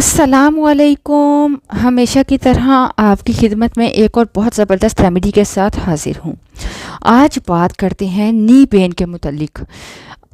अस्सलामुअलैकुम। हमेशा की तरह आपकी खिदमत में एक और बहुत ज़बरदस्त रेमेडी के साथ हाज़िर हूँ। आज बात करते हैं नी पेन के मुतल्लिक।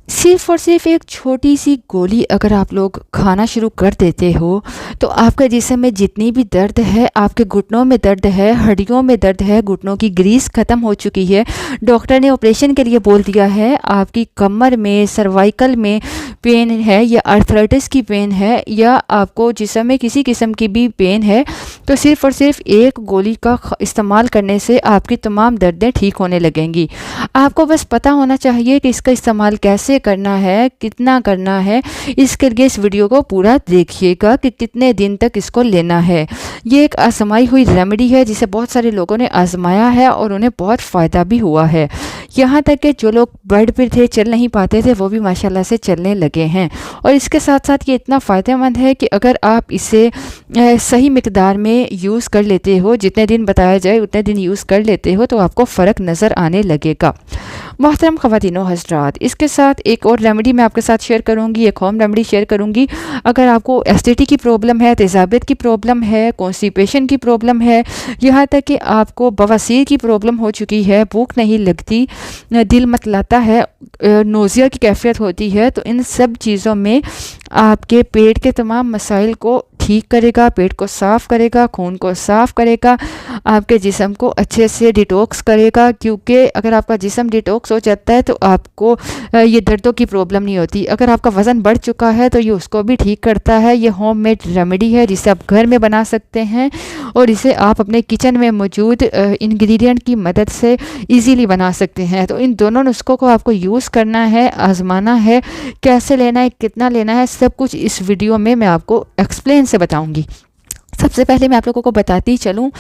सिर्फ़ और सिर्फ एक छोटी सी गोली अगर आप लोग खाना शुरू कर देते हो तो आपके जिस्म में जितनी भी दर्द है, आपके घुटनों में दर्द है, हड्डियों में दर्द है, घुटनों की ग्रीस ख़त्म हो चुकी है, डॉक्टर ने ऑपरेशन के लिए बोल दिया है, आपकी कमर में, सर्वाइकल में पेन है या आर्थराइटिस की पेन है या आपको जिस्म में किसी किस्म की भी पेन है, तो सिर्फ़ और सिर्फ एक गोली का इस्तेमाल करने से आपकी तमाम दर्दें ठीक होने लगेंगी। आपको बस पता होना चाहिए कि इसका इस्तेमाल कैसे करना है, कितना करना है। इसके लिए इस वीडियो को पूरा देखिएगा कि कितने दिन तक इसको लेना है। ये एक आजमाई हुई रेमेडी है जिसे बहुत सारे लोगों ने आजमाया है और उन्हें बहुत फ़ायदा भी हुआ है। यहाँ तक कि जो लोग बेड पर थे, चल नहीं पाते थे, वो भी माशाल्लाह से चलने लगे हैं। और इसके साथ साथ ये इतना फ़ायदेमंद है कि अगर आप इसे सही मिकदार में यूज़ कर लेते हो, जितने दिन बताया जाए उतने दिन यूज़ कर लेते हो, तो आपको फ़र्क नज़र आने लगेगा। मोहतरम ख़वातीनो हज़रात, इसके साथ एक और रेमेडी मैं आपके साथ शेयर करूंगी, एक होम रेमेडी शेयर करूंगी। अगर आपको एसिडिटी की प्रॉब्लम है, तेज़ाबियत की प्रॉब्लम है, कॉन्स्टिपेशन की प्रॉब्लम है, यहाँ तक कि आपको बवासीर की प्रॉब्लम हो चुकी है, भूख नहीं लगती, दिल मतलाता है, नोज़िया की कैफियत होती है, तो इन सब चीज़ों में आपके पेट के तमाम मसाइल को ठीक करेगा, पेट को साफ़ करेगा, खून को साफ़ करेगा, आपके जिस्म को अच्छे से डिटॉक्स करेगा। क्योंकि अगर आपका जिस्म डिटॉक्स हो जाता है तो आपको ये दर्दों की प्रॉब्लम नहीं होती। अगर आपका वज़न बढ़ चुका है तो ये उसको भी ठीक करता है। ये होममेड रेमेडी है जिसे आप घर में बना सकते हैं और इसे आप अपने किचन में मौजूद इंग्रेडिएंट की मदद से इजीली बना सकते हैं। तो इन दोनों नुस्खों को आपको यूज़ करना है, आजमाना है, कैसे लेना है, कितना लेना है, सब कुछ इस वीडियो में मैं आपको एक्सप्लेन से बताऊंगी। सबसे पहले मैं आप लोगों को बताती चलूँ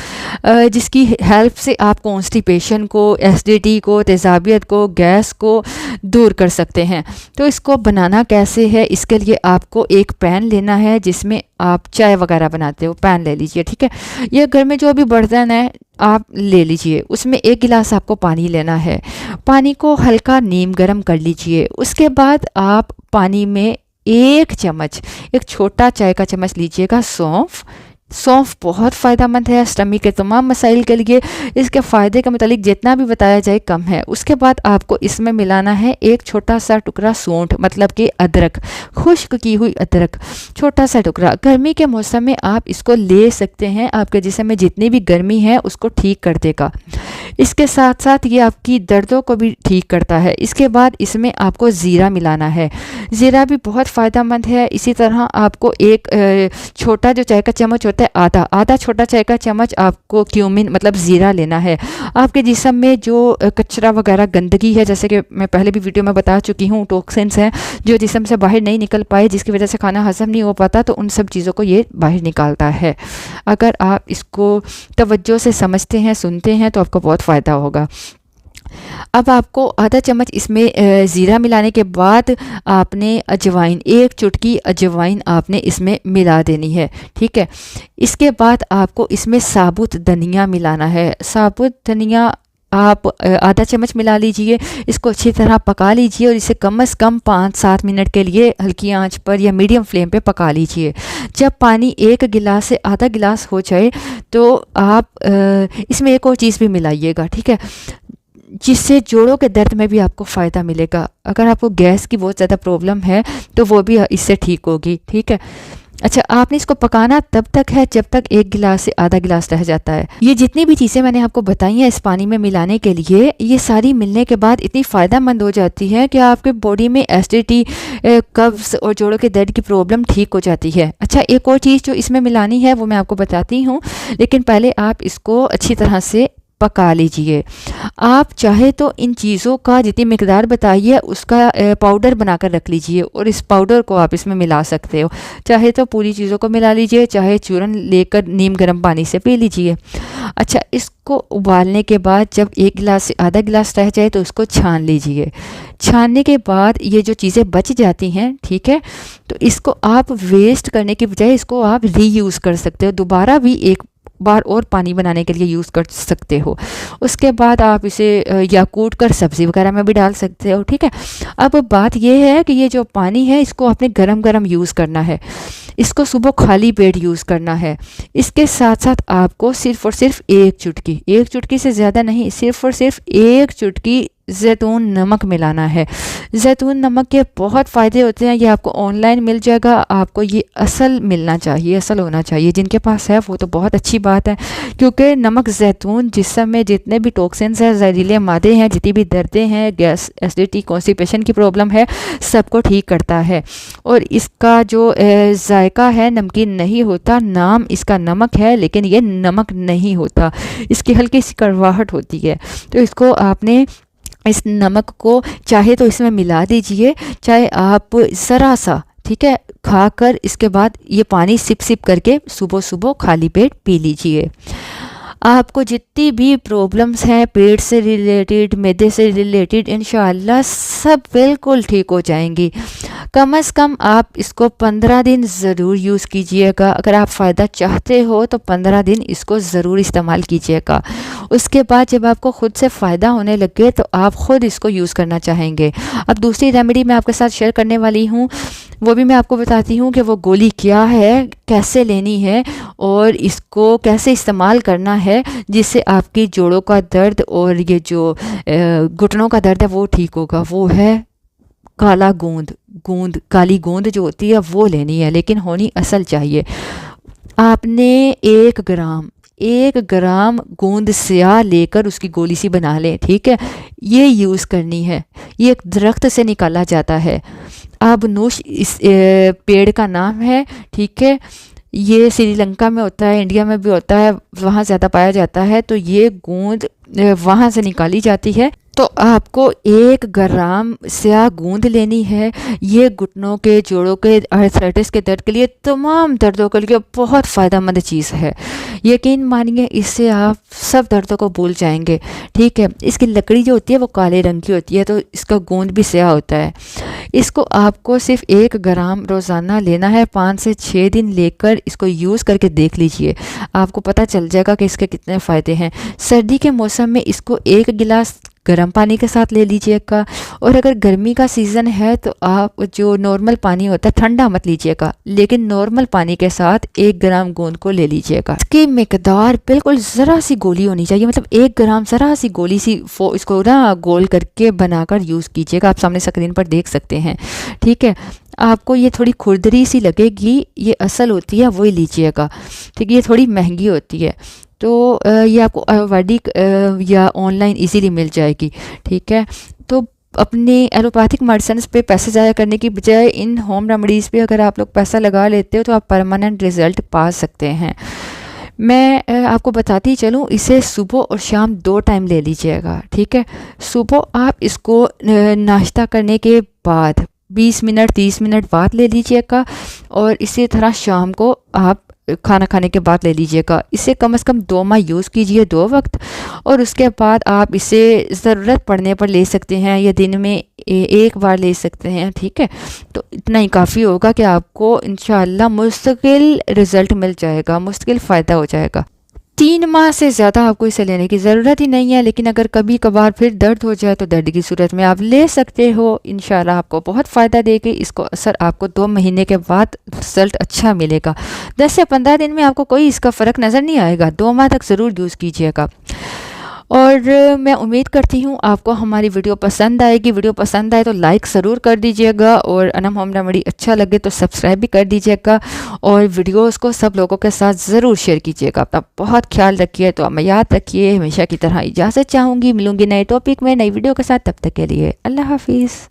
जिसकी हेल्प से आप कॉन्स्टिपेशन को, एसिडिटी को, तेज़ाबियत को, गैस को दूर कर सकते हैं। तो इसको बनाना कैसे है, इसके लिए आपको एक पैन लेना है जिसमें आप चाय वगैरह बनाते हो, पैन ले लीजिए, ठीक है। ये घर में जो भी बर्तन है आप ले लीजिए, उसमें 1 गिलास आपको पानी लेना है। पानी को हल्का नीम गर्म कर लीजिए। उसके बाद आप पानी में 1 चम्मच, एक छोटा चाय का चम्मच लीजिएगा सौंफ। सौंफ बहुत फ़ायदेमंद है स्टमक के तमाम मसाइल के लिए। इसके फ़ायदे के मुतालिक जितना भी बताया जाए कम है। उसके बाद आपको इसमें मिलाना है एक छोटा सा टुकड़ा सूंठ, मतलब कि अदरक, खुश्क की हुई अदरक, छोटा सा टुकड़ा। गर्मी के मौसम में आप इसको ले सकते हैं, आपके जिस्म में जितनी भी गर्मी है उसको ठीक कर देगा। इसके साथ साथ ये आपकी दर्दों को भी ठीक करता है। इसके बाद इसमें आपको ज़ीरा मिलाना है। ज़ीरा भी बहुत फ़ायदेमंद है। इसी तरह आपको एक छोटा जो चाय का चम्मच होता है, आधा छोटा चाय का चम्मच आपको क्यूमिन मतलब ज़ीरा लेना है। आपके जिस्म में जो कचरा वगैरह गंदगी है, जैसे कि मैं पहले भी वीडियो में बता चुकी हूँ, टॉक्सिन्स हैं जो जिस्म से बाहर नहीं निकल पाए, जिसकी वजह से खाना हज़म नहीं हो पाता, तो उन सब चीज़ों को ये बाहर निकालता है। अगर आप इसको तवज्जो से समझते हैं, सुनते हैं, तो आपको बहुत फ़ायदा होगा। अब आपको आधा चम्मच इसमें ज़ीरा मिलाने के बाद आपने अजवाइन, 1 चुटकी अजवाइन आपने इसमें मिला देनी है, ठीक है। इसके बाद आपको इसमें साबुत धनिया मिलाना है। साबुत धनिया आप आधा चम्मच मिला लीजिए। इसको अच्छी तरह पका लीजिए और इसे कम से कम 5-7 मिनट के लिए हल्की आंच पर या मीडियम फ्लेम पे पका लीजिए। जब पानी 1 गिलास से आधा गिलास हो जाए तो आप इसमें एक और चीज़ भी मिलाइएगा, ठीक है, जिससे जोड़ों के दर्द में भी आपको फ़ायदा मिलेगा। अगर आपको गैस की बहुत ज़्यादा प्रॉब्लम है तो वो भी इससे ठीक होगी, ठीक है। अच्छा, आपने इसको पकाना तब तक है जब तक 1 गिलास से आधा गिलास रह जाता है। ये जितनी भी चीज़ें मैंने आपको बताई हैं इस पानी में मिलाने के लिए, ये सारी मिलने के बाद इतनी फ़ायदेमंद हो जाती है कि आपके बॉडी में एसिडिटी, कब्ज़ और जोड़ों के दर्द की प्रॉब्लम ठीक हो जाती है। अच्छा, एक और चीज़ जो इसमें मिलानी है वो मैं आपको बताती हूँ, लेकिन पहले आप इसको अच्छी तरह से पका लीजिए। आप चाहे तो इन चीज़ों का जितनी मिकदार बताइए उसका पाउडर बनाकर रख लीजिए और इस पाउडर को आप इसमें मिला सकते हो। चाहे तो पूरी चीज़ों को मिला लीजिए, चाहे चूरन लेकर नीम गर्म पानी से पी लीजिए। अच्छा, इसको उबालने के बाद जब 1 गिलास से आधा गिलास रह जाए तो उसको छान लीजिए। छानने के बाद ये जो चीज़ें बच जाती हैं, ठीक है, तो इसको आप वेस्ट करने के बजाय इसको आप रीयूज़ कर सकते हो। दोबारा भी एक बार और पानी बनाने के लिए यूज़ कर सकते हो। उसके बाद आप इसे या कूट कर सब्ज़ी वगैरह में भी डाल सकते हो, ठीक है। अब बात यह है कि ये जो पानी है इसको आपने गरम गरम यूज़ करना है। इसको सुबह खाली पेट यूज़ करना है। इसके साथ साथ आपको सिर्फ़ और सिर्फ एक चुटकी से ज़्यादा नहीं, सिर्फ़ और सिर्फ एक चुटकी ज़ैतून नमक मिलाना है। ज़ैतून नमक के बहुत फ़ायदे होते हैं, ये आपको ऑनलाइन मिल जाएगा। आपको ये असल मिलना चाहिए, असल होना चाहिए। जिनके पास है वो तो बहुत अच्छी बात है, क्योंकि नमक ज़ैतून जिस्म में जितने भी टॉक्सिन्स हैं, जहरीले मादे हैं, जितनी भी दर्दें हैं, गैस, एसिडिटी, कॉन्स्टिपेशन की प्रॉब्लम है, सबको ठीक करता है। और इसका जो जायका है नमकीन नहीं होता। नाम इसका नमक है लेकिन ये नमक नहीं होता, इसकी हल्की सी कड़वाहट होती है। तो इसको आपने इस नमक को चाहे तो इसमें मिला दीजिए, चाहे आप ज़रा सा, ठीक है, खाकर इसके बाद ये पानी सिप सिप करके सुबह सुबह खाली पेट पी लीजिए। आपको जितनी भी प्रॉब्लम्स हैं पेट से रिलेटेड, मैदे से रिलेटेड, इंशाअल्लाह सब बिल्कुल ठीक हो जाएंगी। कम से कम आप इसको 15 दिन ज़रूर यूज़ कीजिएगा। अगर आप फ़ायदा चाहते हो तो 15 दिन इसको ज़रूर इस्तेमाल कीजिएगा। उसके बाद जब आपको ख़ुद से फ़ायदा होने लगे तो आप ख़ुद इसको यूज़ करना चाहेंगे। अब दूसरी रेमेडी मैं आपके साथ शेयर करने वाली हूँ, वो भी मैं आपको बताती हूँ कि वो गोली क्या है, कैसे लेनी है और इसको कैसे इस्तेमाल करना है, जिससे आपकी जोड़ों का दर्द और ये जो घुटनों का दर्द है वो ठीक होगा। वो है काला गोंद, काली गोंद जो होती है वो लेनी है, लेकिन होनी असल चाहिए। आपने 1 ग्राम गोंद स्याह लेकर उसकी गोली सी बना लें, ठीक है। ये यूज़ करनी है, ये एक दरख्त से निकाला जाता है। आबनूश इस पेड़ का नाम है, ठीक है। ये श्रीलंका में होता है, इंडिया में भी होता है, वहाँ ज़्यादा पाया जाता है। तो ये गोंद वहाँ से निकाली जाती है। तो आपको 1 ग्राम स्याह गोंद लेनी है। ये घुटनों के, जोड़ों के, आर्थराइटिस के दर्द के लिए, तमाम दर्दों के लिए बहुत फ़ायदेमंद चीज़ है। यकीन मानिए इससे आप सब दर्दों को भूल जाएंगे, ठीक है। इसकी लकड़ी जो होती है वो काले रंग की होती है, तो इसका गोंद भी स्याह होता है। इसको आपको सिर्फ 1 ग्राम रोज़ाना लेना है। 5 से 6 दिन लेकर इसको यूज़ करके देख लीजिए, आपको पता चल जाएगा कि इसके कितने फ़ायदे हैं। सर्दी के मौसम में इसको 1 गिलास गर्म पानी के साथ ले लीजिएगा। और अगर गर्मी का सीज़न है तो आप जो नॉर्मल पानी होता है, ठंडा मत लीजिएगा, लेकिन नॉर्मल पानी के साथ 1 ग्राम गोंद को ले लीजिएगा। इसकी मिकदार बिल्कुल ज़रा सी गोली होनी चाहिए, मतलब 1 ग्राम ज़रा सी गोली सी इसको ना गोल करके बनाकर यूज़ कीजिएगा। आप सामने स्क्रीन पर देख सकते हैं, ठीक है। आपको ये थोड़ी खुरदरी सी लगेगी, ये असल होती है, वही लीजिएगा, ठीक है। ये थोड़ी महंगी होती है, तो ये आपको आयुर्वेदिक या ऑनलाइन इजीली मिल जाएगी, ठीक है। तो अपने एलोपैथिक मेडिसिन पे पैसे ज़ाया करने की बजाय इन होम रेमेडीज़ पे अगर आप लोग पैसा लगा लेते हो तो आप परमानेंट रिज़ल्ट पा सकते हैं। मैं आपको बताती चलूँ, इसे सुबह और शाम 2 टाइम ले लीजिएगा, ठीक है। सुबह आप इसको नाश्ता करने के बाद 20 मिनट 30 मिनट बाद ले लीजिएगा, और इसी तरह शाम को आप खाना खाने के बाद ले लीजिएगा। इसे कम से कम 2 माह यूज़ कीजिए, 2 वक्त, और उसके बाद आप इसे ज़रूरत पड़ने पर ले सकते हैं, या दिन में 1 बार ले सकते हैं, ठीक है। तो इतना ही काफ़ी होगा कि आपको इंशाअल्लाह मुस्तकिल रिज़ल्ट मिल जाएगा, मुस्तकिल फ़ायदा हो जाएगा। 3 माह से ज़्यादा आपको इसे लेने की ज़रूरत ही नहीं है, लेकिन अगर कभी कभार फिर दर्द हो जाए तो दर्द की सूरत में आप ले सकते हो। इंशाल्लाह आपको बहुत फ़ायदा देगी। इसको असर आपको 2 महीने के बाद रिज़ल्ट अच्छा मिलेगा। 10 से 15 दिन में आपको कोई इसका फ़र्क नज़र नहीं आएगा। 2 माह तक ज़रूर यूज़ कीजिएगा। और मैं उम्मीद करती हूँ आपको हमारी वीडियो पसंद आएगी। वीडियो पसंद आए तो लाइक ज़रूर कर दीजिएगा, और अनम होम रेमेडी अच्छा लगे तो सब्सक्राइब भी कर दीजिएगा, और वीडियोस को सब लोगों के साथ ज़रूर शेयर कीजिएगा। अपना बहुत ख्याल रखिए, तो आप याद रखिए। हमेशा की तरह इजाज़त चाहूँगी, मिलूँगी नए टॉपिक में नई वीडियो के साथ। तब तक के लिए अल्लाह हाफिज़।